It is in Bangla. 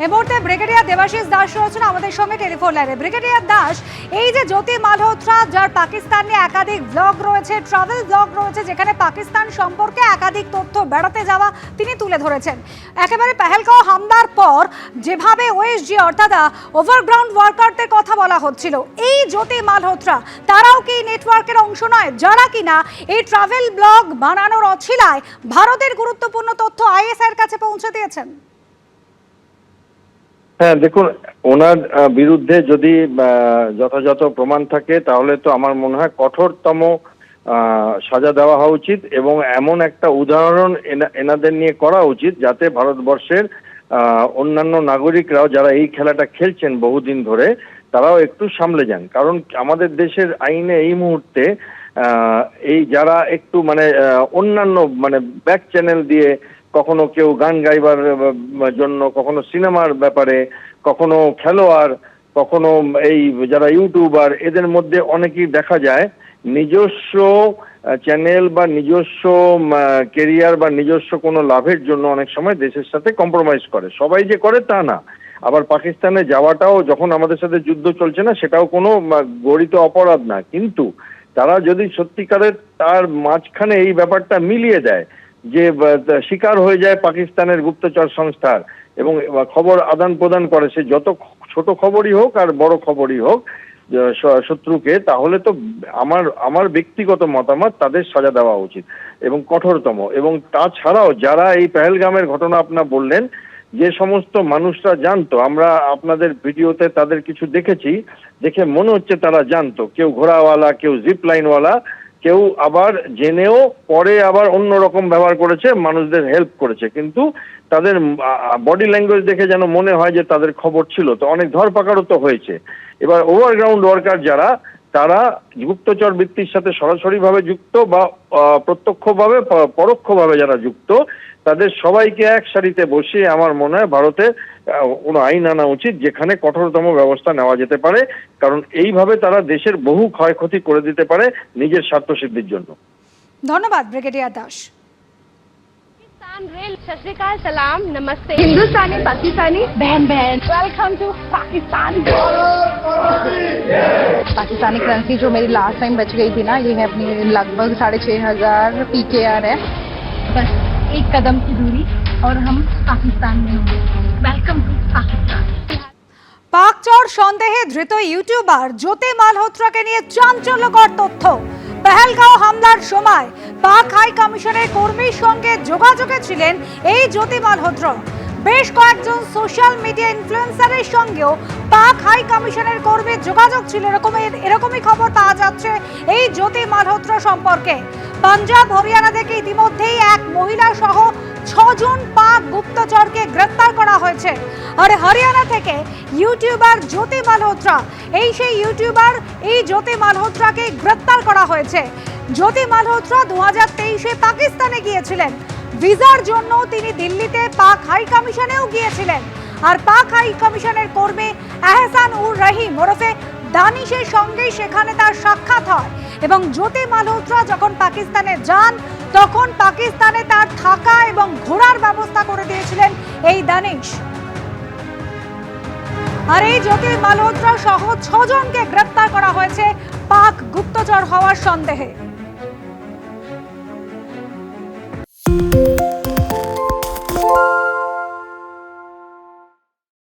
এই মুহূর্তে ব্রিগেডিয়ার দেবাশিস দাস রয়েছেন আমাদের সঙ্গে টেলিফোন লাইনে। ব্রিগেডিয়ার দাস, এই যে জ্যোতি মালহোত্রা, যার পাকিস্তান নিয়ে একাধিক ব্লগ রয়েছে, ট্রাভেল ব্লগ রয়েছে, যেখানে পাকিস্তান সম্পর্কে একাধিক তথ্য বেড়াতে যাওয়া তিনি তুলে ধরেছেন। একেবারে পেহেলগাঁও হামলার পর যেভাবে ওএসজি অর্থাৎ ওভারগ্রাউন্ড ওয়ার্কারদের কথা বলা হচ্ছিল, এই জ্যোতি মালহোত্রা তারাও কি নেটওয়ার্কের অংশ নয়, যারা কিনা এই ট্রাভেল ব্লগ বানানোর অছিলায় ভারতের গুরুত্বপূর্ণ তথ্য আইএসআই এর কাছে পৌঁছে দিয়েছেন? হ্যাঁ, দেখুন, ওনার বিরুদ্ধে যদি যথাযথ প্রমাণ থাকে তাহলে তো আমার মনে হয় কঠোরতম সাজা দেওয়া হওয়া উচিত, এবং এমন একটা উদাহরণ এনাদের নিয়ে করা উচিত যাতে ভারতবর্ষের অন্যান্য নাগরিকরাও যারা এই খেলাটা খেলছেন বহুদিন ধরে তারাও একটু সামলে যান। কারণ আমাদের দেশের আইনে এই মুহূর্তে এই যারা একটু অন্যান্য ব্যাক চ্যানেল দিয়ে কখনো কেউ গান গাইবার জন্য, কখনো সিনেমার ব্যাপারে, কখনো খেলোয়াড়, কখনো এই যারা ইউটিউবার, এদের মধ্যে অনেকেই দেখা যায় নিজস্ব চ্যানেল বা নিজস্ব কেরিয়ার বা নিজস্ব কোনো লাভের জন্য অনেক সময় দেশের সাথে কম্প্রোমাইজ করে। সবাই যে করে তা না। আবার পাকিস্তানে যাওয়াটাও যখন আমাদের সাথে যুদ্ধ চলছে না, সেটাও কোনো গরিত অপরাধ না। কিন্তু তারা যদি সত্যিকারের তার মাঝখানে এই ব্যাপারটা মিলিয়ে দেয়, যে শিকার হয়ে যায় পাকিস্তানের গুপ্তচর সংস্থার এবং খবর আদান প্রদান করে, সে যত ছোট খবরই হোক আর বড় খবরই হোক শত্রুকে, তাহলে তো আমার ব্যক্তিগত মতামত তাদের সাজা দেওয়া উচিত এবং কঠোরতম। এবং তাছাড়াও যারা এই পেহেলগামের ঘটনা আপনারা বললেন, যে সমস্ত মানুষরা জানতো, আমরা আপনাদের ভিডিওতে তাদের কিছু দেখেছি, দেখে মনে হচ্ছে তারা জানতো, কেউ ঘোড়াওয়ালা, কেউ জিপ লাইনওয়ালা, কেউ আবার জেনেও পরে আবার অন্যরকম ব্যবহার করেছে, মানুষদের হেল্প করেছে, কিন্তু তাদের বডি ল্যাঙ্গুয়েজ দেখে যেন মনে হয় যে তাদের খবর ছিল। তো অনেক ধরপাকড়ও তো হয়েছে। এবার ওভারগ্রাউন্ড ওয়ার্কার যারা, তারা গুপ্তচর বৃত্তির সাথে সরাসরিভাবে যুক্ত বা প্রত্যক্ষভাবে পরোক্ষভাবে যারা যুক্ত, তাদের সবাইকে এক সারিতে বসিয়ে আমার মনে হয় ভারতে কোনো আইন আনা উচিত যেখানে কঠোরতম ব্যবস্থা নেওয়া যেতে পারে, কারণ এইভাবে তারা দেশের বহু ক্ষয়ক্ষতি করে দিতে পারে নিজের স্বার্থ সিদ্ধির জন্য। ধন্যবাদ ব্রিগেডিয়ার দাস। सत श्री अकाल, सलाम, नमस्ते। हिंदुस्तानी पाकिस्तानी बहन बहन, welcome to Pakistan. Pakistani currency जो मेरी लास्ट टाइम बच गई थी ना, ये है अपनी लगभग 6500 PKR है। बस एक कदम की दूरी और हम पाकिस्तान में होंगे। Welcome to Pakistan. পাক চোর সন্দেহে ধৃত ইউটিউবার জ্যোতি মালহোত্রাকে নিয়ে চাঞ্চল্যকর তথ্য। পেহেলগাঁও হামলার সময় পাক হাই কমিশনের কর্মীর সঙ্গে যোগাযোগে ছিলেন এই জ্যোতি মালহোত্রা। বেশ কয়েকজন সোশ্যাল মিডিয়া ইনফ্লুয়েন্সারের সঙ্গেও পাক হাই কমিশনের কর্মীর যোগাযোগ ছিল, এরকমই খবর পাওয়া যাচ্ছে এই জ্যোতি মালহোত্রা সম্পর্কে। পাঞ্জাব, হরিয়ানা থেকে ইতিমধ্যেই এক মহিলা সহ 6 জন পাক গুপ্তচরকে গ্রেফতার করা হয়েছে। আর হরিয়ানা থেকে ইউটিউবার জ্যোতি মালহোত্রা, এই সেই ইউটিউবার, এই জ্যোতি মালহোত্রাকে গ্রেফতার করা হয়েছে। জ্যোতি মালহোত্রা 2023-এ পাকিস্তানে গিয়েছিলেন। ভিসার জন্য তিনি দিল্লিতে পাক হাই কমিশনেও গিয়েছিলেন। আর পাক হাই কমিশনের কর্মী এহসান উর রহিম ওরফে দানিশের সঙ্গেই সেখানে তার সাক্ষাৎ হয়। এবং জ্যোতি মালহোত্রা যখন পাকিস্তানে যান, তখন পাকিস্তানে তার থাকা এবং ঘোরার ব্যবস্থা করে দিয়েছিলেন এই দানিশ। আর এই জ্যোতি মালহোত্রা সহ 6 জনকে গ্রেফতার করা হয়েছে পাক গুপ্তচর হওয়ার সন্দেহে।